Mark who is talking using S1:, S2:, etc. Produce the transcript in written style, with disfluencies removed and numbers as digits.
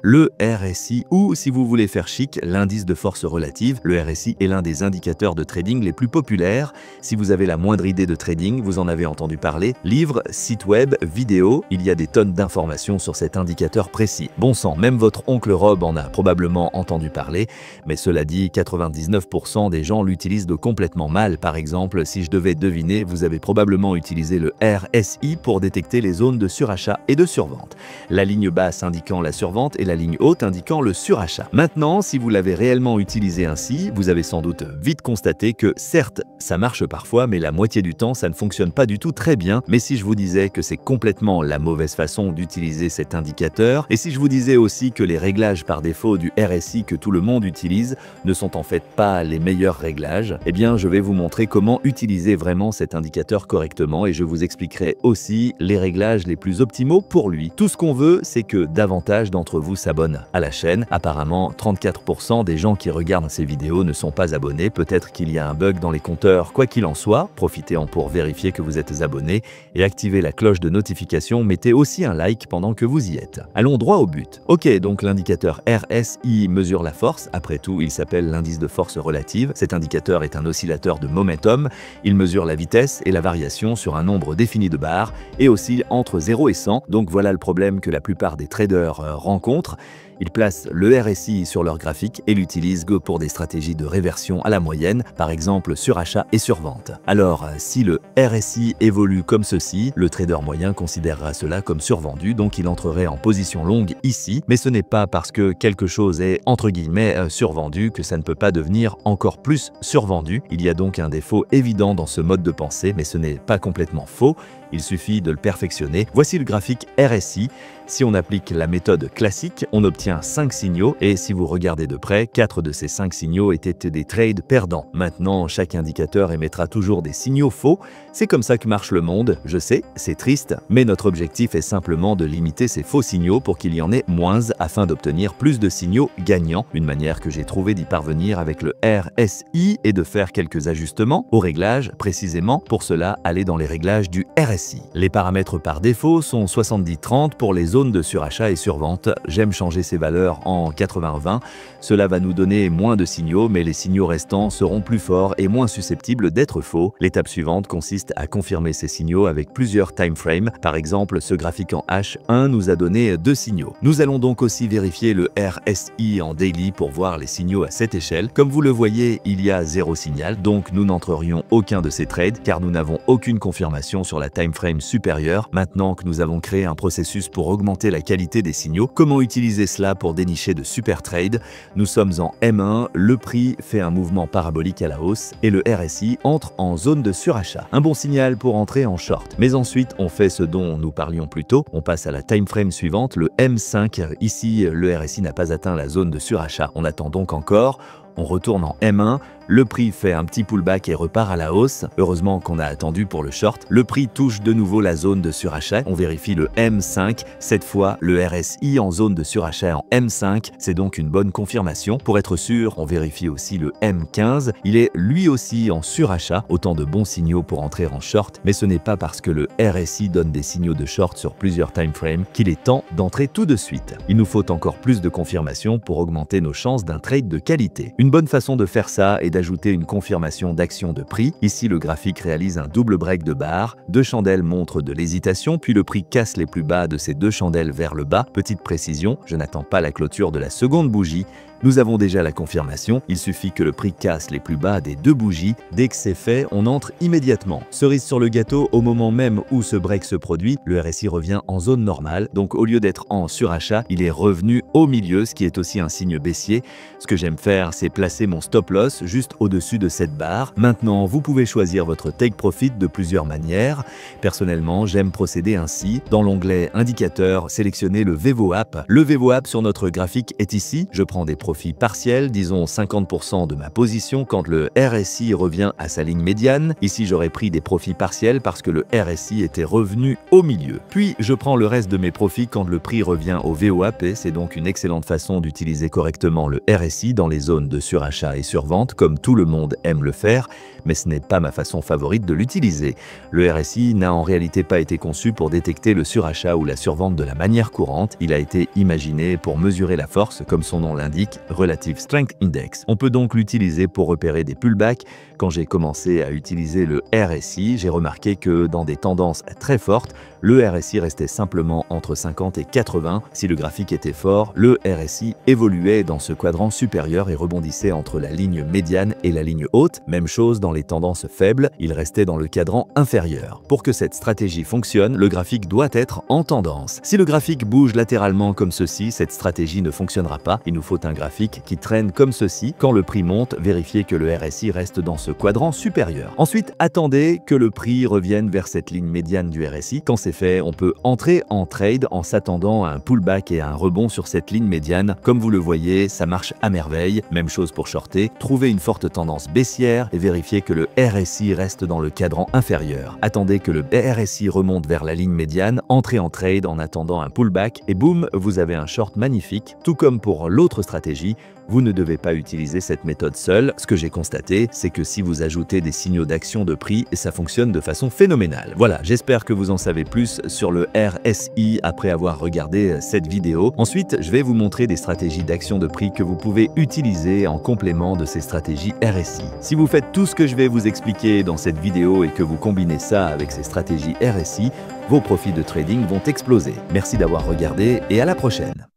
S1: Le RSI, ou si vous voulez faire chic, l'indice de force relative. Le RSI est l'un des indicateurs de trading les plus populaires. Si vous avez la moindre idée de trading, vous en avez entendu parler. Livres, sites web, vidéos, il y a des tonnes d'informations sur cet indicateur précis. Bon sang, même votre oncle Rob en a probablement entendu parler, mais cela dit, 99% des gens l'utilisent de complètement mal. Par exemple, si je devais deviner, vous avez probablement utilisé le RSI pour détecter les zones de surachat et de survente. La ligne basse indiquant la survente et la ligne haute indiquant le surachat. Maintenant, si vous l'avez réellement utilisé ainsi, vous avez sans doute vite constaté que certes, ça marche parfois, mais la moitié du temps, ça ne fonctionne pas du tout très bien. Mais si je vous disais que c'est complètement la mauvaise façon d'utiliser cet indicateur, et si je vous disais aussi que les réglages par défaut du RSI que tout le monde utilise ne sont en fait pas les meilleurs réglages, eh bien je vais vous montrer comment utiliser vraiment cet indicateur correctement et je vous expliquerai aussi les réglages les plus optimaux pour lui. Tout ce qu'on veut, c'est que davantage d'entre vous s'abonnent à la chaîne. Apparemment, 34% des gens qui regardent ces vidéos ne sont pas abonnés. Peut-être qu'il y a un bug dans les compteurs. Quoi qu'il en soit, profitez-en pour vérifier que vous êtes abonné et activez la cloche de notification. Mettez aussi un like pendant que vous y êtes. Allons droit au but. Ok, donc l'indicateur RSI mesure la force. Après tout, il s'appelle l'indice de force relative. Cet indicateur est un oscillateur de momentum. Il mesure la vitesse et la variation sur un nombre défini de barres et oscille entre 0 et 100. Donc voilà le problème que la plupart des traders rencontrent. Ils placent le RSI sur leur graphique et l'utilisent pour des stratégies de réversion à la moyenne, par exemple surachat et survente. Alors, si le RSI évolue comme ceci, le trader moyen considérera cela comme survendu, donc il entrerait en position longue ici, mais ce n'est pas parce que quelque chose est entre guillemets survendu que ça ne peut pas devenir encore plus survendu. Il y a donc un défaut évident dans ce mode de pensée, mais ce n'est pas complètement faux. Il suffit de le perfectionner. Voici le graphique RSI. Si on applique la méthode classique, on obtient 5 signaux et si vous regardez de près, 4 de ces 5 signaux étaient des trades perdants. Maintenant, chaque indicateur émettra toujours des signaux faux. C'est comme ça que marche le monde. Je sais, c'est triste, mais notre objectif est simplement de limiter ces faux signaux pour qu'il y en ait moins afin d'obtenir plus de signaux gagnants. Une manière que j'ai trouvé d'y parvenir avec le RSI est de faire quelques ajustements au réglage. Précisément, pour cela, allez dans les réglages du RSI. Les paramètres par défaut sont 70-30 pour les zones de surachat et survente. J'aime changer ces valeurs en 80-20. Cela va nous donner moins de signaux, mais les signaux restants seront plus forts et moins susceptibles d'être faux. L'étape suivante consiste à confirmer ces signaux avec plusieurs timeframes. Par exemple, ce graphique en H1 nous a donné 2 signaux. Nous allons donc aussi vérifier le RSI en daily pour voir les signaux à cette échelle. Comme vous le voyez, il y a 0 signal, donc nous n'entrerions aucun de ces trades car nous n'avons aucune confirmation sur la timeframe supérieure. Maintenant que nous avons créé un processus pour augmenter la qualité des signaux, comment utiliser cela pour dénicher de super trades? Nous sommes en M1, le prix fait un mouvement parabolique à la hausse et le RSI entre en zone de surachat. Un bon signal pour entrer en short. Mais ensuite, on fait ce dont nous parlions plus tôt, on passe à la timeframe suivante, le M5. Ici, le RSI n'a pas atteint la zone de surachat. On attend donc encore. On retourne en M1, le prix fait un petit pullback et repart à la hausse. Heureusement qu'on a attendu pour le short. Le prix touche de nouveau la zone de surachat. On vérifie le M5. Cette fois, le RSI en zone de surachat en M5. C'est donc une bonne confirmation. Pour être sûr, on vérifie aussi le M15. Il est lui aussi en surachat. Autant de bons signaux pour entrer en short. Mais ce n'est pas parce que le RSI donne des signaux de short sur plusieurs timeframes qu'il est temps d'entrer tout de suite. Il nous faut encore plus de confirmations pour augmenter nos chances d'un trade de qualité. Une bonne façon de faire ça est d'ajouter une confirmation d'action de prix. Ici, le graphique réalise un double break de barre. 2 chandelles montrent de l'hésitation, puis le prix casse les plus bas de ces 2 chandelles vers le bas. Petite précision, je n'attends pas la clôture de la seconde bougie. Nous avons déjà la confirmation, il suffit que le prix casse les plus bas des 2 bougies. Dès que c'est fait, on entre immédiatement. Cerise sur le gâteau, au moment même où ce break se produit, le RSI revient en zone normale. Donc au lieu d'être en surachat, il est revenu au milieu, ce qui est aussi un signe baissier. Ce que j'aime faire, c'est placer mon stop loss juste au-dessus de cette barre. Maintenant, vous pouvez choisir votre take profit de plusieurs manières. Personnellement, j'aime procéder ainsi. Dans l'onglet indicateur, sélectionnez le VWAP. Le VWAP sur notre graphique est ici. Je prends des profits partiels, disons 50% de ma position quand le RSI revient à sa ligne médiane. Ici, j'aurais pris des profits partiels parce que le RSI était revenu au milieu. Puis, je prends le reste de mes profits quand le prix revient au VOAP. C'est donc une excellente façon d'utiliser correctement le RSI dans les zones de surachat et survente, comme tout le monde aime le faire, mais ce n'est pas ma façon favorite de l'utiliser. Le RSI n'a en réalité pas été conçu pour détecter le surachat ou la survente de la manière courante. Il a été imaginé pour mesurer la force, comme son nom l'indique, Relative Strength Index. On peut donc l'utiliser pour repérer des pullbacks. Quand j'ai commencé à utiliser le RSI, j'ai remarqué que dans des tendances très fortes, le RSI restait simplement entre 50 et 80. Si le graphique était fort, le RSI évoluait dans ce quadrant supérieur et rebondissait entre la ligne médiane et la ligne haute. Même chose dans les tendances faibles, il restait dans le cadran inférieur. Pour que cette stratégie fonctionne, le graphique doit être en tendance. Si le graphique bouge latéralement comme ceci, cette stratégie ne fonctionnera pas. Il nous faut un graphique qui traîne comme ceci. Quand le prix monte, vérifiez que le RSI reste dans ce quadrant supérieur. Ensuite, attendez que le prix revienne vers cette ligne médiane du RSI. Quand c'est fait, on peut entrer en trade en s'attendant à un pullback et à un rebond sur cette ligne médiane. Comme vous le voyez, ça marche à merveille. Même chose pour shorter. Trouvez une forte tendance baissière et vérifiez que le RSI reste dans le cadran inférieur. Attendez que le RSI remonte vers la ligne médiane, entrez en trade en attendant un pullback et boum, vous avez un short magnifique. Tout comme pour l'autre stratégie, vous ne devez pas utiliser cette méthode seule. Ce que j'ai constaté, c'est que si vous ajoutez des signaux d'action de prix, ça fonctionne de façon phénoménale. Voilà, j'espère que vous en savez plus sur le RSI après avoir regardé cette vidéo. Ensuite, je vais vous montrer des stratégies d'action de prix que vous pouvez utiliser en complément de ces stratégies RSI. Si vous faites tout ce que je vais vous expliquer dans cette vidéo et que vous combinez ça avec ces stratégies RSI, vos profits de trading vont exploser. Merci d'avoir regardé et à la prochaine.